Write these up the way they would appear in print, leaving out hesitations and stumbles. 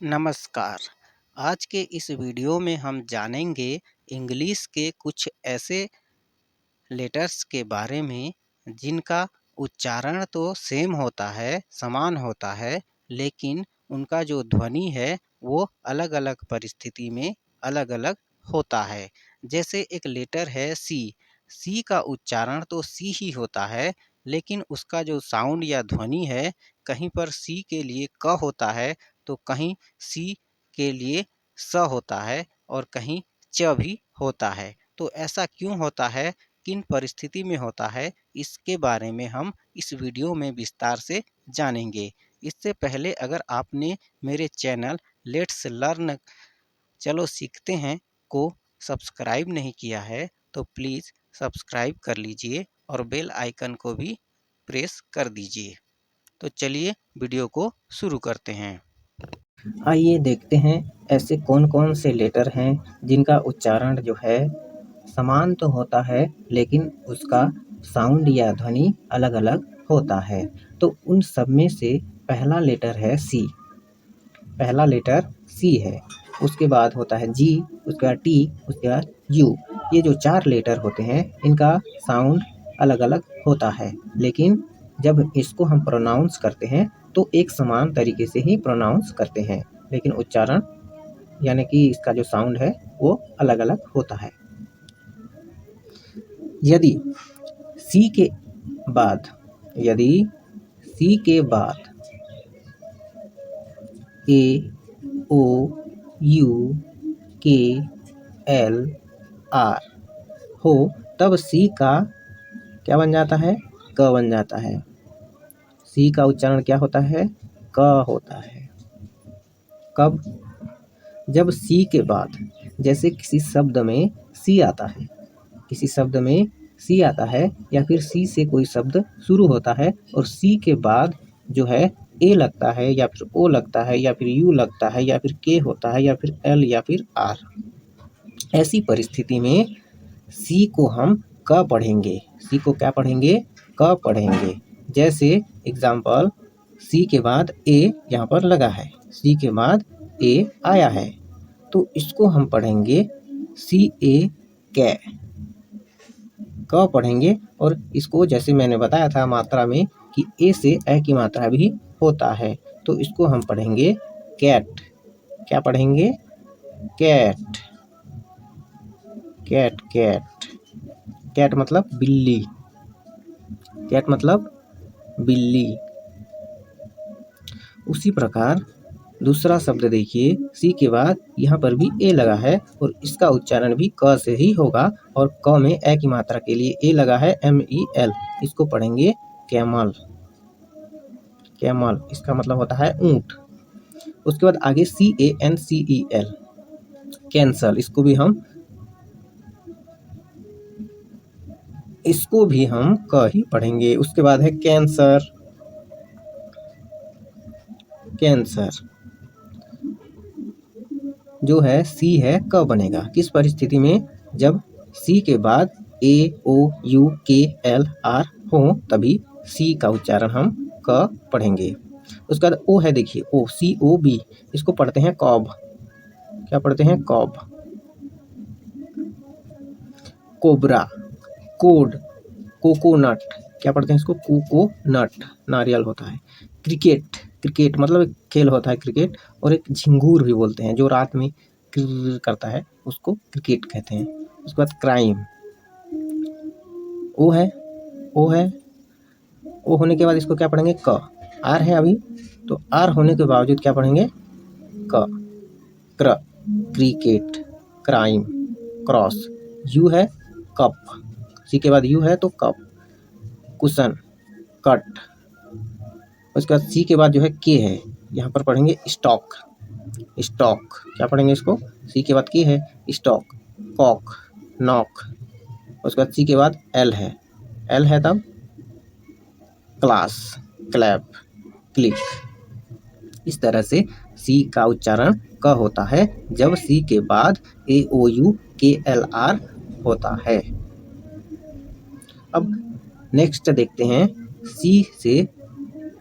नमस्कार। आज के इस वीडियो में हम जानेंगे इंग्लिश के कुछ ऐसे लेटर्स के बारे में जिनका उच्चारण तो सेम होता है, समान होता है, लेकिन उनका जो ध्वनि है वो अलग-अलग परिस्थिति में अलग-अलग होता है। जैसे एक लेटर है सी, सी का उच्चारण तो सी ही होता है, लेकिन उसका जो साउंड या ध्वनि है, कहीं पर सी के लिए क होता है, तो कहीं सी के लिए स होता है और कहीं च भी होता है। तो ऐसा क्यों होता है, किन परिस्थिति में होता है, इसके बारे में हम इस वीडियो में विस्तार से जानेंगे। इससे पहले अगर आपने मेरे चैनल लेट्स लर्न चलो सीखते हैं को सब्सक्राइब नहीं किया है तो प्लीज़ सब्सक्राइब कर लीजिए और बेल आइकन को भी प्रेस कर दीजिए। तो चलिए वीडियो को शुरू करते हैं। आइए देखते हैं ऐसे कौन कौन से लेटर हैं जिनका उच्चारण जो है समान तो होता है लेकिन उसका साउंड या ध्वनि अलग अलग होता है। तो उन सब में से पहला लेटर है सी। पहला लेटर सी है, उसके बाद होता है जी, उसके बाद टी, उसके बाद यू। ये जो 4 लेटर होते हैं इनका साउंड अलग अलग होता है, लेकिन जब इसको हम प्रोनाउंस करते हैं तो एक समान तरीके से ही प्रोनाउंस करते हैं, लेकिन उच्चारण यानी कि इसका जो साउंड है वो अलग अलग होता है। यदि सी के बाद यदि सी के बाद ए, ओ, यू, के, एल, आर हो तब सी का क्या बन जाता है? क बन जाता है। सी का उच्चारण क्या होता है? क होता है। कब? जब सी के बाद जैसे किसी शब्द में सी आता है, किसी शब्द में सी आता है या फिर सी से कोई शब्द शुरू होता है और सी के बाद जो है ए लगता है या फिर ओ लगता है या फिर यू लगता है या फिर के होता है या फिर एल या फिर आर। ऐसी परिस्थिति में सी को हम क पढ़ेंगे। सी को क्या पढ़ेंगे? क पढ़ेंगे। जैसे एग्जाम्पल, सी के बाद ए यहाँ पर लगा है, सी के बाद ए आया है, तो इसको हम पढ़ेंगे सी ए कै। क पढ़ेंगे और इसको जैसे मैंने बताया था मात्रा में कि ए से ए की मात्रा भी होता है, तो इसको हम पढ़ेंगे कैट। क्या पढ़ेंगे? कैट। कैट कैट कैट मतलब बिल्ली। कैट मतलब बिल्ली। उसी प्रकार दूसरा शब्द देखिए, सी के बाद यहाँ पर भी ए लगा है और इसका उच्चारण भी क से ही होगा और क में ए की मात्रा के लिए ए लगा है, MEL। इसको पढ़ेंगे कैमल। कैमल इसका मतलब होता है ऊंट। उसके बाद आगे CANCEL, कैंसल। इसको भी हम क ही पढ़ेंगे। उसके बाद है कैंसर। कैंसर जो है सी है क बनेगा। किस परिस्थिति में? जब सी के बाद ए, ओ, यू, के, एल, आर हो तभी सी का उच्चारण हम क पढ़ेंगे। उसके बाद ओ है, देखिए ओ, COB। इसको पढ़ते हैं कॉब। क्या पढ़ते हैं? कॉब। Cobra, code, coconut. क्या पढ़ते हैं इसको? कोकोनट, नारियल होता है। क्रिकेट, क्रिकेट मतलब एक खेल होता है क्रिकेट, और एक झिंगूर भी बोलते हैं जो रात में किर करता है, उसको क्रिकेट कहते हैं। उसके बाद क्राइम, ओ है, ओ है, ओ होने के बाद इसको क्या पढ़ेंगे? क। आर है अभी, तो आर होने के बावजूद क्या पढ़ेंगे? क। क्र, क्रिकेट, क्राइम, क्रॉस। यू है, कप। सी के बाद यू है तो कप। Cushion, cut. उसके बाद सी के बाद जो है के है, यहाँ पर पढ़ेंगे स्टॉक। स्टॉक क्या पढ़ेंगे इसको? सी के बाद के है, स्टॉक। Kock, knock. उसके बाद सी के बाद एल है, एल है तब क्लास, क्लैप, क्लिक। इस तरह से सी का उच्चारण क होता है जब सी के बाद AOU KLR होता है। अब नेक्स्ट देखते हैं सी से,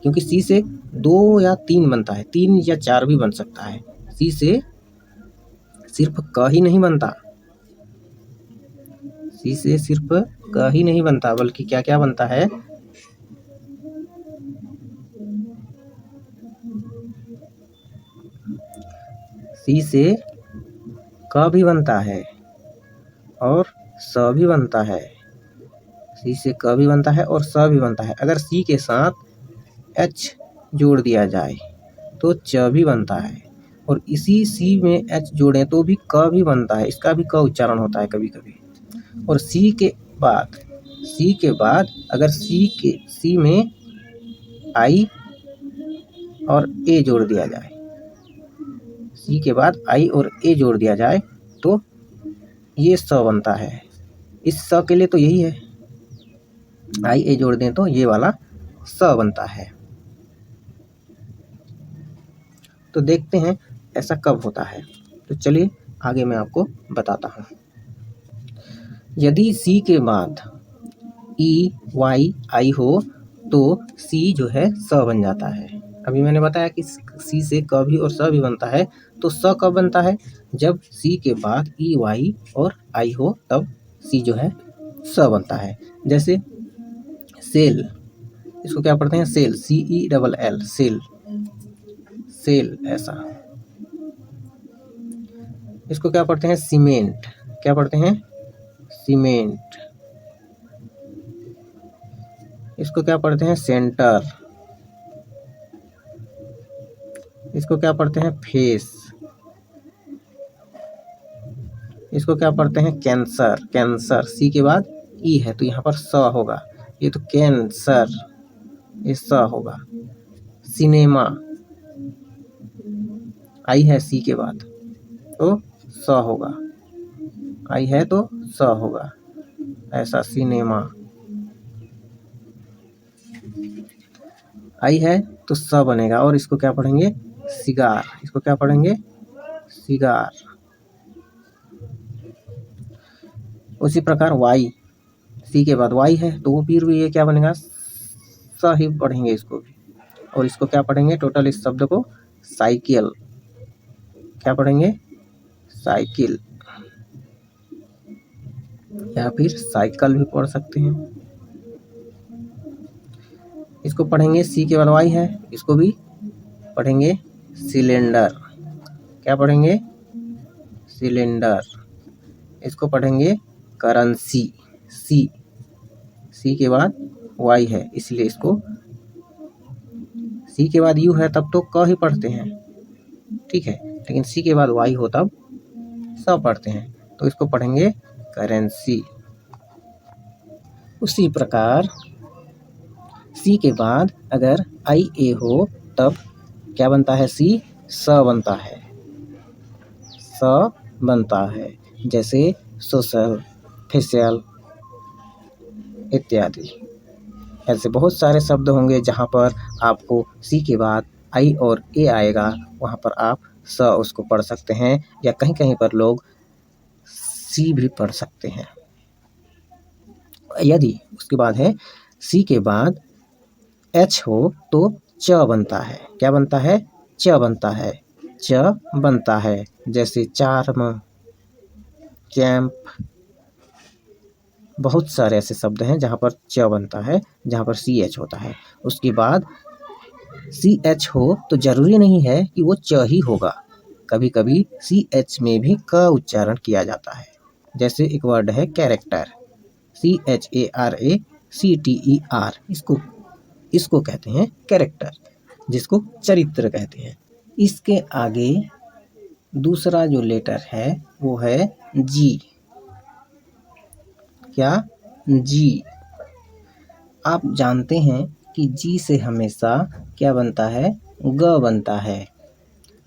क्योंकि सी से 2 या 3 बनता है, 3 या 4 भी बन सकता है। सी से सिर्फ क ही नहीं बनता, सी से सिर्फ क ही नहीं बनता, बल्कि क्या क्या बनता है। सी से क भी बनता है और स भी बनता है। सी से क भी बनता है और स भी बनता है। अगर सी के साथ एच जोड़ दिया जाए तो च भी बनता है, और इसी सी में एच जोड़ें तो भी क भी बनता है। इसका भी क उच्चारण होता है कभी कभी। और सी के बाद अगर सी में आई और ए जोड़ दिया जाए, सी के बाद आई और ए जोड़ दिया जाए तो ये स बनता है। इस स के लिए तो यही है, आई ए जोड़ दें तो ये वाला स बनता है। तो देखते हैं ऐसा कब होता है। तो चलिए आगे मैं आपको बताता हूँ। यदि सी के बाद ई वाई आई हो तो सी जो है स बन जाता है। अभी मैंने बताया कि सी से क भी और स भी बनता है, तो स कब बनता है? जब सी के बाद ई वाई और आई हो तब सी जो है स बनता है। जैसे सेल, इसको क्या पढ़ते हैं? सेल, CELL, सेल, सेल ऐसा। इसको क्या पढ़ते हैं? सीमेंट, क्या पढ़ते हैं? सीमेंट। इसको क्या पढ़ते हैं? सेंटर। इसको क्या पढ़ते हैं? फेस। इसको क्या पढ़ते हैं? Cancer, cancer. सी के बाद ई है तो यहाँ पर स होगा, ये तो कैंसर, ये स होगा। सिनेमा, आई है सी के बाद तो स होगा, आई है तो स होगा, ऐसा सिनेमा। आई है तो स बनेगा, और इसको क्या पढ़ेंगे? सिगार। इसको क्या पढ़ेंगे? सिगार। उसी प्रकार वाई, सी के बाद वाई है तो वो फिर भी ये क्या बनेगा? स ही पढ़ेंगे इसको भी। और इसको क्या पढ़ेंगे? टोटल इस शब्द को साइकिल, क्या पढ़ेंगे? साइकिल, या फिर साइकिल भी पढ़ सकते हैं। इसको पढ़ेंगे, सी के बाद वाई है, इसको भी पढ़ेंगे सिलेंडर, क्या पढ़ेंगे? सिलेंडर। इसको पढ़ेंगे करेंसी, सी के बाद वाई है इसलिए इसको, सी के बाद यू है तब तो क ही पढ़ते हैं, ठीक है, लेकिन सी के बाद वाई हो तब स पढ़ते हैं, तो इसको पढ़ेंगे करेंसी। उसी प्रकार सी के बाद अगर आई ए हो तब क्या बनता है? सी स बनता है, स बनता है। जैसे सोशल, फेशियल इत्यादि। ऐसे बहुत सारे शब्द होंगे जहाँ पर आपको सी के बाद आई और ए आएगा, वहाँ पर आप स उसको पढ़ सकते हैं, या कहीं कहीं पर लोग सी भी पढ़ सकते हैं। यदि उसके बाद है सी के बाद एच हो तो च बनता है, क्या बनता है? च बनता है, च बनता है। जैसे चार्म, कैंप, बहुत सारे ऐसे शब्द हैं जहाँ पर च बनता है, जहाँ पर सी एच होता है। उसके बाद सी एच हो तो जरूरी नहीं है कि वो च ही होगा, कभी कभी सी एच में भी क उच्चारण किया जाता है। जैसे एक वर्ड है कैरेक्टर, CHARACTER, इसको कहते हैं कैरेक्टर, जिसको चरित्र कहते हैं। इसके आगे दूसरा जो लेटर है वो है जी, क्या? जी। आप जानते हैं कि जी से हमेशा क्या बनता है? ग बनता है,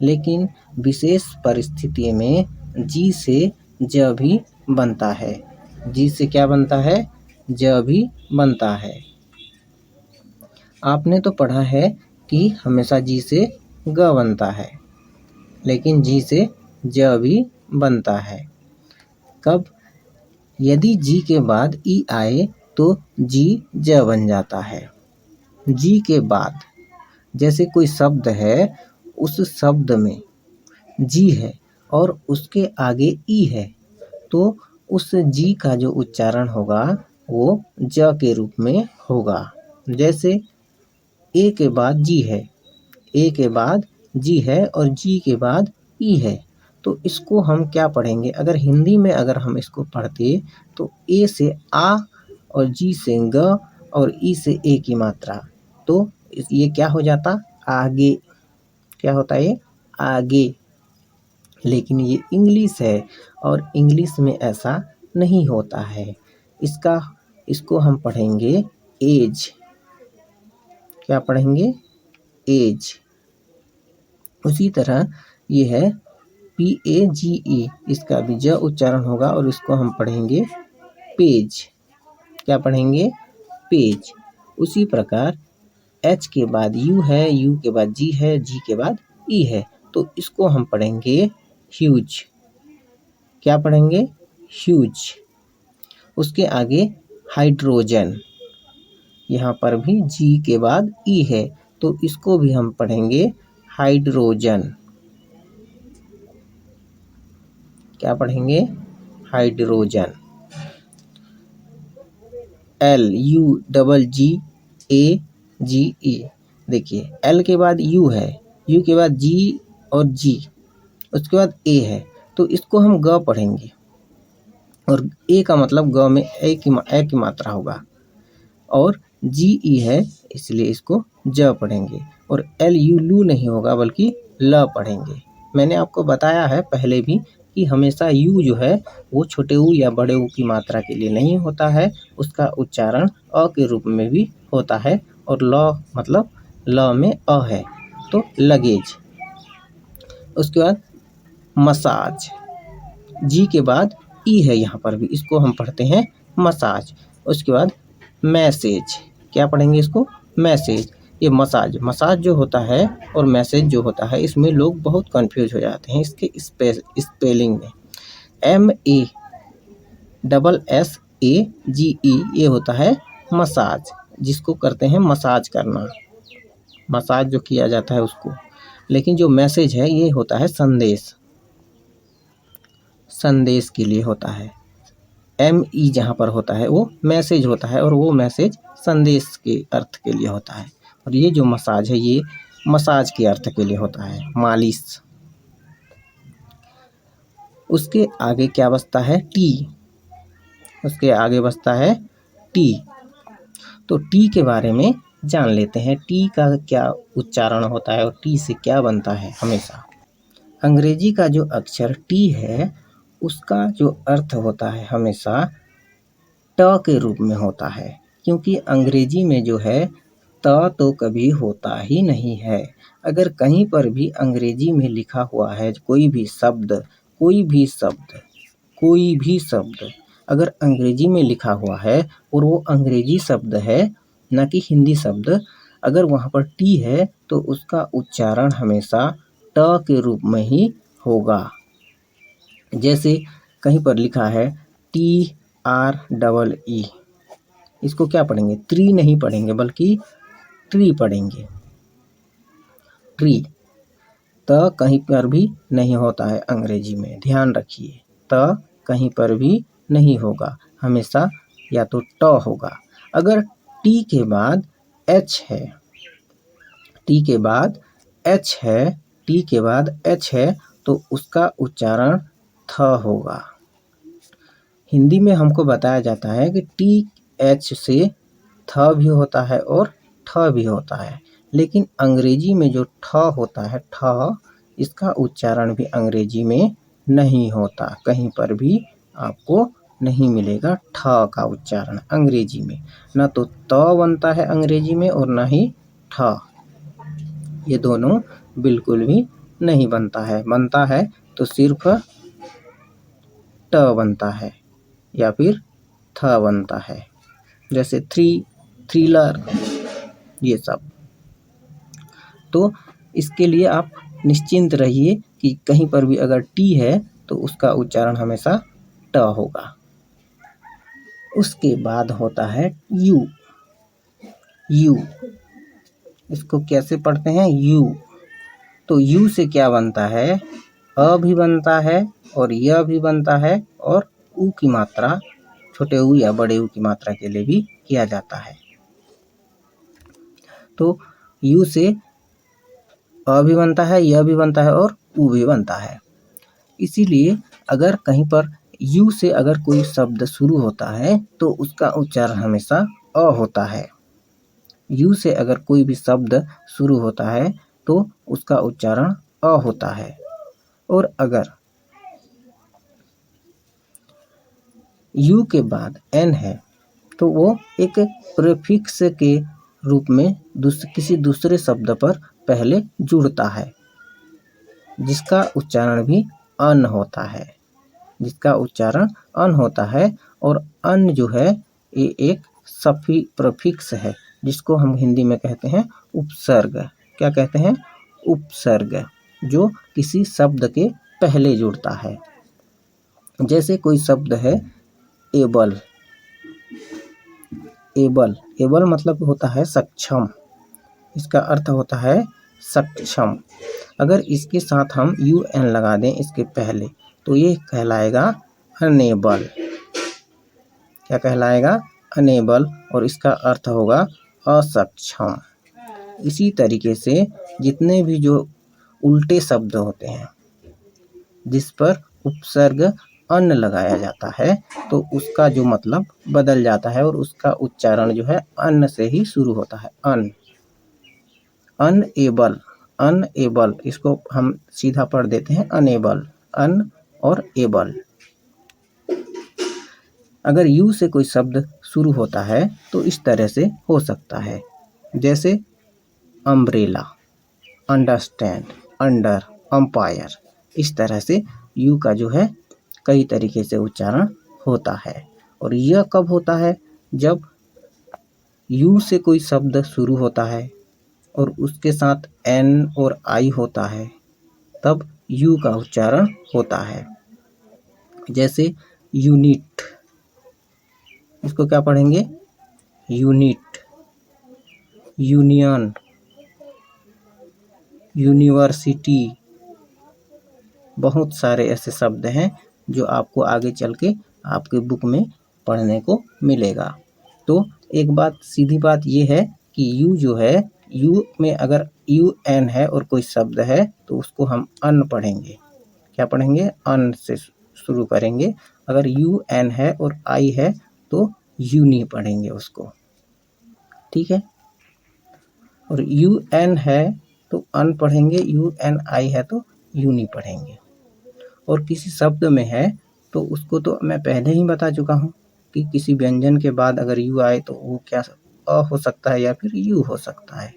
लेकिन विशेष परिस्थिति में जी से ज भी बनता है। जी से क्या बनता है? ज भी बनता है। आपने तो पढ़ा है कि हमेशा जी से ग बनता है, लेकिन जी से ज भी बनता है। कब? यदि जी के बाद ई आए तो जी ज बन जाता है। जी के बाद जैसे कोई शब्द है, उस शब्द में जी है और उसके आगे ई है, तो उस जी का जो उच्चारण होगा वो ज के रूप में होगा। जैसे ए के बाद जी है, ए के बाद जी है और जी के बाद ई है, तो इसको हम क्या पढ़ेंगे? अगर हिंदी में अगर हम इसको पढ़ते तो ए से आ और जी से ग और ई से ए की मात्रा, तो ये क्या हो जाता? आगे। क्या होता है ये? आगे। लेकिन ये इंग्लिश है और इंग्लिश में ऐसा नहीं होता है। इसको हम पढ़ेंगे एज। क्या पढ़ेंगे? एज। उसी तरह ये है PAGE, इसका भी ज उच्चारण होगा और इसको हम पढ़ेंगे पेज। क्या पढ़ेंगे? पेज। उसी प्रकार H के बाद U है, U के बाद G है, G के बाद E है, तो इसको हम पढ़ेंगे ह्यूज। क्या पढ़ेंगे? ह्यूज। उसके आगे हाइड्रोजन, यहाँ पर भी G के बाद E है, तो इसको भी हम पढ़ेंगे हाइड्रोजन। क्या पढ़ेंगे? हाइड्रोजन। LUGGE। देखिए L के बाद U है, U के बाद G और G, उसके बाद A है, तो इसको हम ग पढ़ेंगे और A का मतलब ग में ए की मात्रा होगा और GE है इसलिए इसको ज पढ़ेंगे और LU लू नहीं होगा बल्कि ल पढ़ेंगे। मैंने आपको बताया है पहले भी कि हमेशा यू जो है वो छोटे ऊ या बड़े ऊ की मात्रा के लिए नहीं होता है, उसका उच्चारण अ के रूप में भी होता है और ल मतलब ल में अ है, तो लगेज। उसके बाद मसाज, जी के बाद ई है यहाँ पर भी, इसको हम पढ़ते हैं मसाज। उसके बाद मैसेज। क्या पढ़ेंगे इसको? मैसेज। ये मसाज जो होता है और मैसेज जो होता है, इसमें लोग बहुत कंफ्यूज हो जाते हैं इसके स्पेलिंग में। MASSAGE ये होता है मसाज, जिसको करते हैं मसाज करना, मसाज जो किया जाता है उसको। लेकिन जो मैसेज है ये होता है संदेश, संदेश के लिए होता है। ME जहाँ पर होता है वो मैसेज होता है और वो मैसेज संदेश के अर्थ के लिए होता है। और ये जो मसाज है ये मसाज के अर्थ के लिए होता है, मालिश। उसके आगे क्या बचता है? टी। उसके आगे बचता है टी। तो टी के बारे में जान लेते हैं, टी का क्या उच्चारण होता है और टी से क्या बनता है। हमेशा अंग्रेजी का जो अक्षर टी है उसका जो अर्थ होता है हमेशा ट के रूप में होता है, क्योंकि अंग्रेजी में जो है त तो कभी होता ही नहीं है। अगर कहीं पर भी अंग्रेजी में लिखा हुआ है कोई भी शब्द, कोई भी शब्द अगर अंग्रेजी में लिखा हुआ है और वो अंग्रेजी शब्द है न कि हिंदी शब्द, अगर वहाँ पर टी है तो उसका उच्चारण हमेशा ट के रूप में ही होगा। जैसे कहीं पर लिखा है TREE, इसको क्या पढ़ेंगे? ट्री नहीं पढ़ेंगे बल्कि ट्री पढ़ेंगे, ट्री। त कहीं पर भी नहीं होता है अंग्रेजी में, ध्यान रखिए, त कहीं पर भी नहीं होगा, हमेशा या तो ट होगा। अगर टी के बाद एच है, टी के बाद एच है, टी के बाद एच है, तो उसका उच्चारण थ होगा। हिंदी में हमको बताया जाता है कि टी एच से थ भी होता है और ठ भी होता है, लेकिन अंग्रेजी में जो ठ होता है, ठ, इसका उच्चारण भी अंग्रेजी में नहीं होता। कहीं पर भी आपको नहीं मिलेगा ठ का उच्चारण अंग्रेजी में, ना तो त बनता है अंग्रेजी में और ना ही ठ। ये दोनों बिल्कुल भी नहीं बनता है, बनता है तो सिर्फ ट बनता है या फिर थ बनता है, जैसे थ्रिलर, ये सब। तो इसके लिए आप निश्चिंत रहिए कि कहीं पर भी अगर टी है तो उसका उच्चारण हमेशा ट होगा। उसके बाद होता है यू। इसको कैसे पढ़ते हैं? यू। तो यू से क्या बनता है? अ भी बनता है और य भी बनता है और ऊ की मात्रा छोटे ऊ या बड़े ऊ की मात्रा के लिए भी किया जाता है। तो यू से अ भी बनता है, य भी बनता है और ऊ भी बनता है। इसीलिए अगर कहीं पर यू से अगर कोई शब्द शुरू होता है तो उसका उच्चारण हमेशा अ होता है। यू से अगर कोई भी शब्द शुरू होता है तो उसका उच्चारण अ होता है। और अगर यू के बाद एन है तो वो एक प्रीफिक्स के रूप में किसी दूसरे शब्द पर पहले जुड़ता है, जिसका उच्चारण भी अन होता है, जिसका उच्चारण अन होता है। और अन जो है ये एक प्रीफिक्स है, जिसको हम हिंदी में कहते हैं उपसर्ग। क्या कहते हैं? उपसर्ग, जो किसी शब्द के पहले जुड़ता है। जैसे कोई शब्द है एबल। एबल, एबल मतलब होता है सक्षम। इसका अर्थ होता है सक्षम। अगर इसके साथ हम यू एन लगा दें इसके पहले तो ये कहलाएगा अनेबल। क्या कहलाएगा? अनेबल। और इसका अर्थ होगा असक्षम। इसी तरीके से जितने भी जो उल्टे शब्द होते हैं जिस पर उपसर्ग अन लगाया जाता है तो उसका जो मतलब बदल जाता है और उसका उच्चारण जो है अन से ही शुरू होता है। अन, अनएबल, अनएबल, इसको हम सीधा पढ़ देते हैं अनेबल। अन और एबल। अगर यू से कोई शब्द शुरू होता है तो इस तरह से हो सकता है, जैसे अम्ब्रेला, अंडरस्टैंड, अंडर, अंपायर। इस तरह से यू का जो है कई तरीके से उच्चारण होता है। और यह कब होता है? जब यू से कोई शब्द शुरू होता है और उसके साथ एन और आई होता है, तब यू का उच्चारण होता है। जैसे यूनिट, इसको क्या पढ़ेंगे? यूनिट। Union, university. बहुत सारे ऐसे शब्द हैं जो आपको आगे चल के आपके बुक में पढ़ने को मिलेगा। तो एक बात, सीधी बात ये है कि यू जो है, यू में अगर यू एन है और कोई शब्द है तो उसको हम अन पढ़ेंगे। क्या पढ़ेंगे? अन से शुरू करेंगे। अगर यू एन है और आई है तो यूनी पढ़ेंगे उसको। ठीक है? और यू एन है तो अन पढ़ेंगे, यू एन आई है तो यूनी पढ़ेंगे। और किसी शब्द में है तो उसको तो मैं पहले ही बता चुका हूँ कि किसी व्यंजन के बाद अगर यू आए तो वो क्या अ हो सकता है या फिर यू हो सकता है,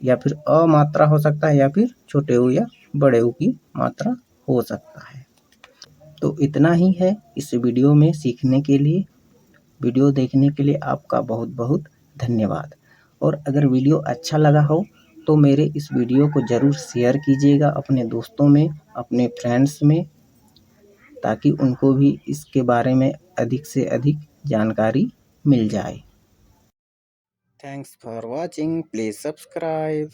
या फिर अ मात्रा हो सकता है या फिर छोटे ऊ या बड़े ऊ की मात्रा हो सकता है। तो इतना ही है इस वीडियो में सीखने के लिए। वीडियो देखने के लिए आपका बहुत बहुत धन्यवाद। और अगर वीडियो अच्छा लगा हो तो मेरे इस वीडियो को ज़रूर शेयर कीजिएगा अपने दोस्तों में, अपने फ्रेंड्स में, ताकि उनको भी इसके बारे में अधिक से अधिक जानकारी मिल जाए। Thanks for watching. Please subscribe.